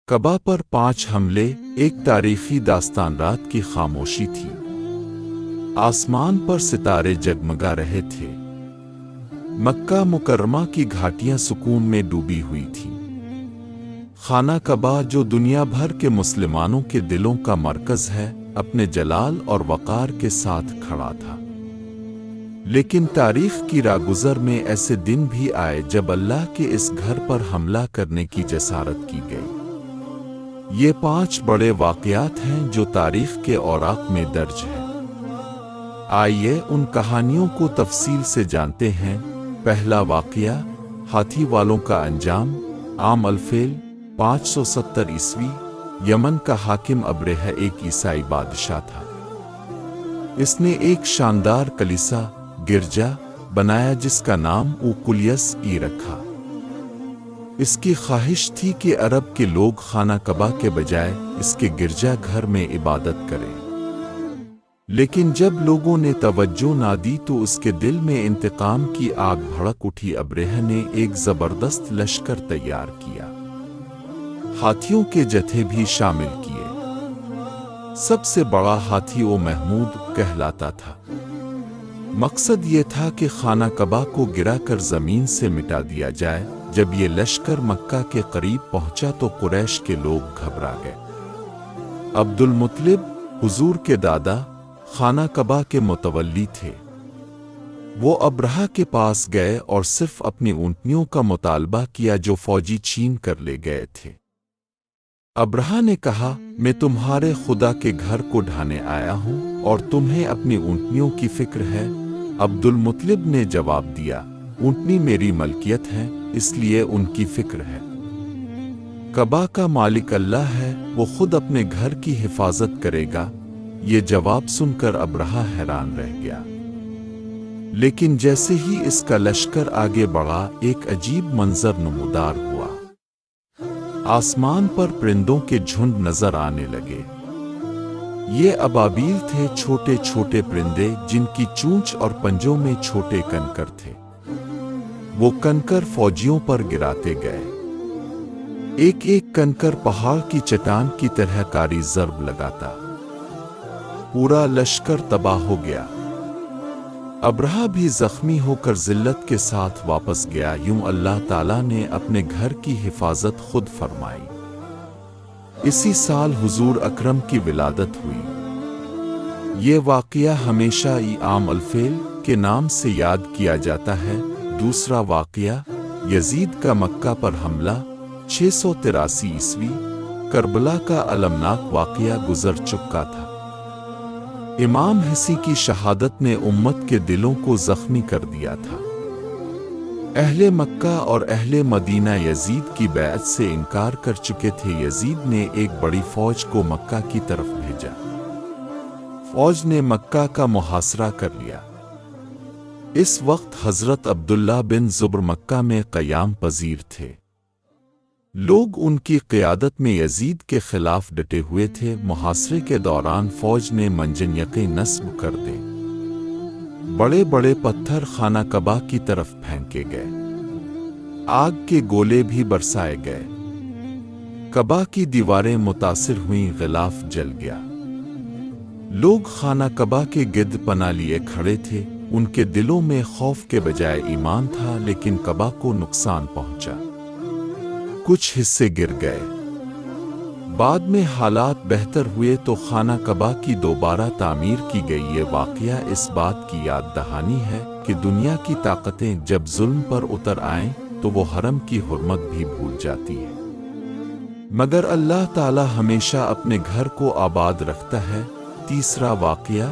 کعبہ پر 5 حملے ایک تاریخی داستان. رات کی خاموشی تھی. آسمان پر ستارے جگمگا رہے تھے. مکہ مکرمہ کی گھاٹیاں سکون میں ڈوبی ہوئی تھیں. خانہ کعبہ جو دنیا بھر کے مسلمانوں کے دلوں کا مرکز ہے اپنے جلال اور وقار کے ساتھ کھڑا تھا. لیکن تاریخ کی راگزر میں ایسے دن بھی آئے جب اللہ کے اس گھر پر حملہ کرنے کی جسارت کی گئی. یہ 5 بڑے واقعات ہیں جو تاریخ کے اوراق میں درج ہیں. آئیے ان کہانیوں کو تفصیل سے جانتے ہیں. پہلا واقعہ ہاتھی والوں کا انجام. عام الفیل 570 عیسوی. یمن کا حاکم ابرہہ ایک عیسائی بادشاہ تھا. اس نے ایک شاندار کلیسا گرجا بنایا جس کا نام اوقلیس ای رکھا. اس کی خواہش تھی کہ عرب کے لوگ خانہ کعبہ کے بجائے اس کے گرجا گھر میں عبادت کریں. لیکن جب لوگوں نے توجہ نہ دی تو اس کے دل میں انتقام کی آگ بھڑک اٹھی. ابرہہ نے ایک زبردست لشکر تیار کیا. ہاتھیوں کے جتھے بھی شامل کیے. سب سے بڑا ہاتھی او محمود کہلاتا تھا. مقصد یہ تھا کہ خانہ کعبہ کو گرا کر زمین سے مٹا دیا جائے. جب یہ لشکر مکہ کے قریب پہنچا تو قریش کے لوگ گھبرا گئے. عبد المطلب حضور کے دادا خانہ کعبہ کے متولی تھے. وہ ابرہہ کے پاس گئے اور صرف اپنی اونٹنیوں کا مطالبہ کیا جو فوجی چھین کر لے گئے تھے. ابرہہ نے کہا میں تمہارے خدا کے گھر کو ڈھانے آیا ہوں اور تمہیں اپنی اونٹنیوں کی فکر ہے. عبد المطلب نے جواب دیا اونٹنی میری ملکیت ہے اس لیے ان کی فکر ہے. کعبہ کا مالک اللہ ہے وہ خود اپنے گھر کی حفاظت کرے گا. یہ جواب سن کر ابرہہ حیران رہ گیا. لیکن جیسے ہی اس کا لشکر آگے بڑھا ایک عجیب منظر نمودار ہوا. آسمان پر پرندوں کے جھنڈ نظر آنے لگے. یہ ابابیل تھے چھوٹے چھوٹے پرندے جن کی چونچ اور پنجوں میں چھوٹے کنکر تھے. وہ کنکر فوجیوں پر گراتے گئے. ایک ایک کنکر پہاڑ کی چٹان کی طرح کاری ضرب لگاتا. پورا لشکر تباہ ہو گیا. ابرہہ بھی زخمی ہو کر ذلت کے ساتھ واپس گیا. یوں اللہ تعالیٰ نے اپنے گھر کی حفاظت خود فرمائی. اسی سال حضور اکرم کی ولادت ہوئی. یہ واقعہ ہمیشہ عام الفیل کے نام سے یاد کیا جاتا ہے. دوسرا واقعہ یزید کا مکہ پر حملہ 683 عیسوی. کربلا کا المناک واقعہ گزر چکا تھا. امام حسین کی شہادت نے امت کے دلوں کو زخمی کر دیا تھا. اہل مکہ اور اہل مدینہ یزید کی بیعت سے انکار کر چکے تھے. یزید نے ایک بڑی فوج کو مکہ کی طرف بھیجا. فوج نے مکہ کا محاصرہ کر لیا. اس وقت حضرت عبداللہ بن زبر مکہ میں قیام پذیر تھے. لوگ ان کی قیادت میں یزید کے خلاف ڈٹے ہوئے تھے. محاصرے کے دوران فوج نے منجنیقیں نصب کر دیں. بڑے بڑے پتھر خانہ کعبہ کی طرف پھینکے گئے. آگ کے گولے بھی برسائے گئے. کعبہ کی دیواریں متاثر ہوئیں. غلاف جل گیا. لوگ خانہ کعبہ کے گرد پناہ لیے کھڑے تھے. ان کے دلوں میں خوف کے بجائے ایمان تھا. لیکن کعبہ کو نقصان پہنچا. کچھ حصے گر گئے. بعد میں حالات بہتر ہوئے تو خانہ کعبہ کی دوبارہ تعمیر کی گئی. یہ واقعہ اس بات کی یاد دہانی ہے کہ دنیا کی طاقتیں جب ظلم پر اتر آئیں تو وہ حرم کی حرمت بھی بھول جاتی ہے. مگر اللہ تعالی ہمیشہ اپنے گھر کو آباد رکھتا ہے. تیسرا واقعہ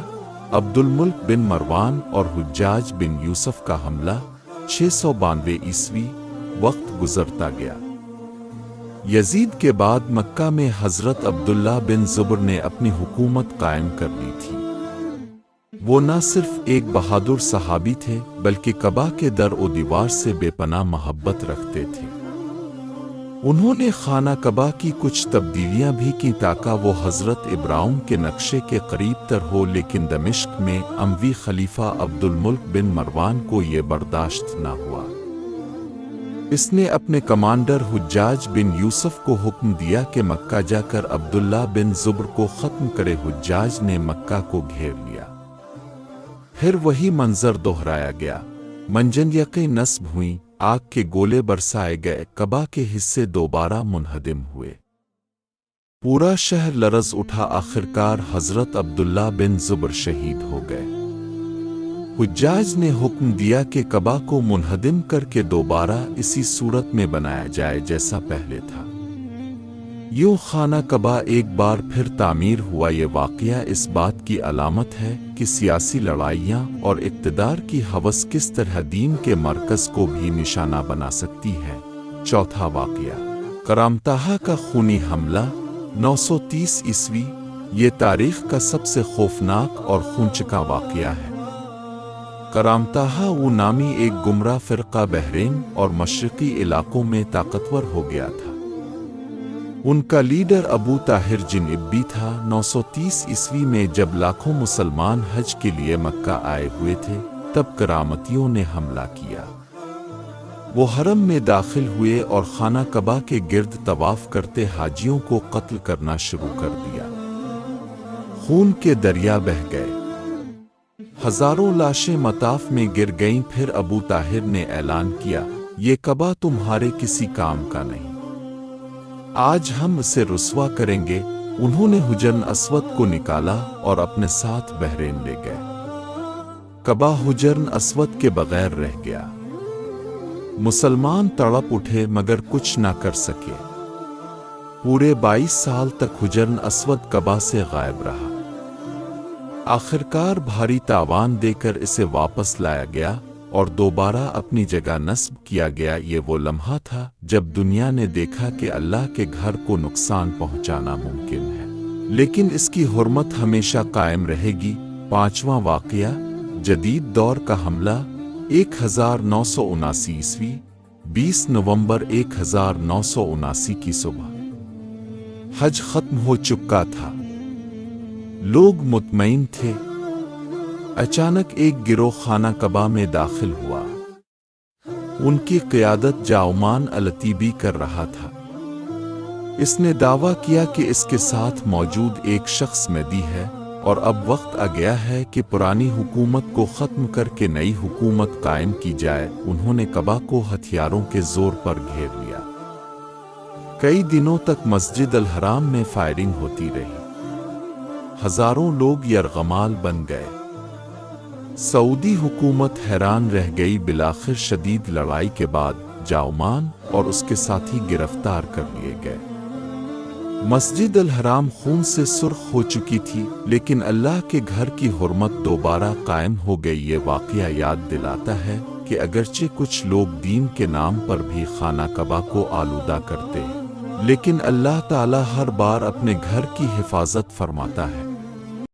عبد الملک بن مروان اور حجاج بن یوسف کا حملہ 692 عیسوی. وقت گزرتا گیا. یزید کے بعد مکہ میں حضرت عبداللہ بن زبر نے اپنی حکومت قائم کر لی تھی. وہ نہ صرف ایک بہادر صحابی تھے بلکہ کعبہ کے در و دیوار سے بے پناہ محبت رکھتے تھے. انہوں نے خانہ کعبہ کی کچھ تبدیلیاں بھی کی تاکہ وہ حضرت ابراہیم کے نقشے کے قریب تر ہو. لیکن دمشق میں اموی خلیفہ عبد الملک بن مروان کو یہ برداشت نہ ہوا. اس نے اپنے کمانڈر حجاج بن یوسف کو حکم دیا کہ مکہ جا کر عبداللہ بن زبر کو ختم کرے۔ حجاج نے مکہ کو گھیر لیا۔ پھر وہی منظر دہرایا گیا، منجنیقیں نصب ہوئیں، آگ کے گولے برسائے گئے، کعبہ کے حصے دوبارہ منہدم ہوئے، پورا شہر لرز اٹھا۔ آخرکار حضرت عبداللہ بن زبر شہید ہو گئے۔ حجاج نے حکم دیا کہ کعبہ کو منہدم کر کے دوبارہ اسی صورت میں بنایا جائے جیسا پہلے تھا۔ یوں خانہ کعبہ ایک بار پھر تعمیر ہوا۔ یہ واقعہ اس بات کی علامت ہے کہ سیاسی لڑائیاں اور اقتدار کی ہوس کس طرح دین کے مرکز کو بھی نشانہ بنا سکتی ہے۔ چوتھا واقعہ، کرامتاہا کا خونی حملہ 930 عیسوی۔ یہ تاریخ کا سب سے خوفناک اور خونچکا واقعہ ہے۔ کرامتاہا وہ نامی ایک گمراہ فرقہ بحرین اور مشرقی علاقوں میں طاقتور ہو گیا تھا۔ ان کا لیڈر ابو طاہر جنبی تھا۔ 930 عیسوی میں جب لاکھوں مسلمان حج کے لیے مکہ آئے ہوئے تھے، تب کرامتیوں نے حملہ کیا۔ وہ حرم میں داخل ہوئے اور خانہ کعبہ کے گرد طواف کرتے حاجیوں کو قتل کرنا شروع کر دیا۔ خون کے دریا بہہ گئے، ہزاروں لاشیں مطاف میں گر گئیں۔ پھر ابو طاہر نے اعلان کیا، یہ کعبہ تمہارے کسی کام کا نہیں، آج ہم اسے رسوا کریں گے۔ انہوں نے حجر اسود کو نکالا اور اپنے ساتھ بحرین لے گئے۔ کعبہ حجر اسود کے بغیر رہ گیا۔ مسلمان تڑپ اٹھے مگر کچھ نہ کر سکے۔ پورے 22 سال تک حجر اسود کعبہ سے غائب رہا۔ آخرکار بھاری تاوان دے کر اسے واپس لایا گیا اور دوبارہ اپنی جگہ نصب کیا گیا۔ یہ وہ لمحہ تھا جب دنیا نے دیکھا کہ اللہ کے گھر کو نقصان پہنچانا ممکن ہے، لیکن اس کی حرمت ہمیشہ قائم رہے گی۔ پانچواں واقعہ، جدید دور کا حملہ 1979 عیسوی، 20 نومبر 1979 کی صبح۔ حج ختم ہو چکا تھا، لوگ مطمئن تھے۔ اچانک ایک گروہ خانہ کعبہ میں داخل ہوا۔ ان کی قیادت جاؤمان الطیبی کر رہا تھا۔ اس نے دعویٰ کیا کہ اس کے ساتھ موجود ایک شخص مہدی ہے اور اب وقت آ گیا ہے کہ پرانی حکومت کو ختم کر کے نئی حکومت قائم کی جائے۔ انہوں نے کعبہ کو ہتھیاروں کے زور پر گھیر لیا۔ کئی دنوں تک مسجد الحرام میں فائرنگ ہوتی رہی، ہزاروں لوگ یرغمال بن گئے۔ سعودی حکومت حیران رہ گئی۔ بالآخر شدید لڑائی کے بعد جاؤمان اور اس کے ساتھی گرفتار کر لیے گئے۔ مسجد الحرام خون سے سرخ ہو چکی تھی، لیکن اللہ کے گھر کی حرمت دوبارہ قائم ہو گئی۔ یہ واقعہ یاد دلاتا ہے کہ اگرچہ کچھ لوگ دین کے نام پر بھی خانہ کعبہ کو آلودہ کرتے ہیں، لیکن اللہ تعالیٰ ہر بار اپنے گھر کی حفاظت فرماتا ہے۔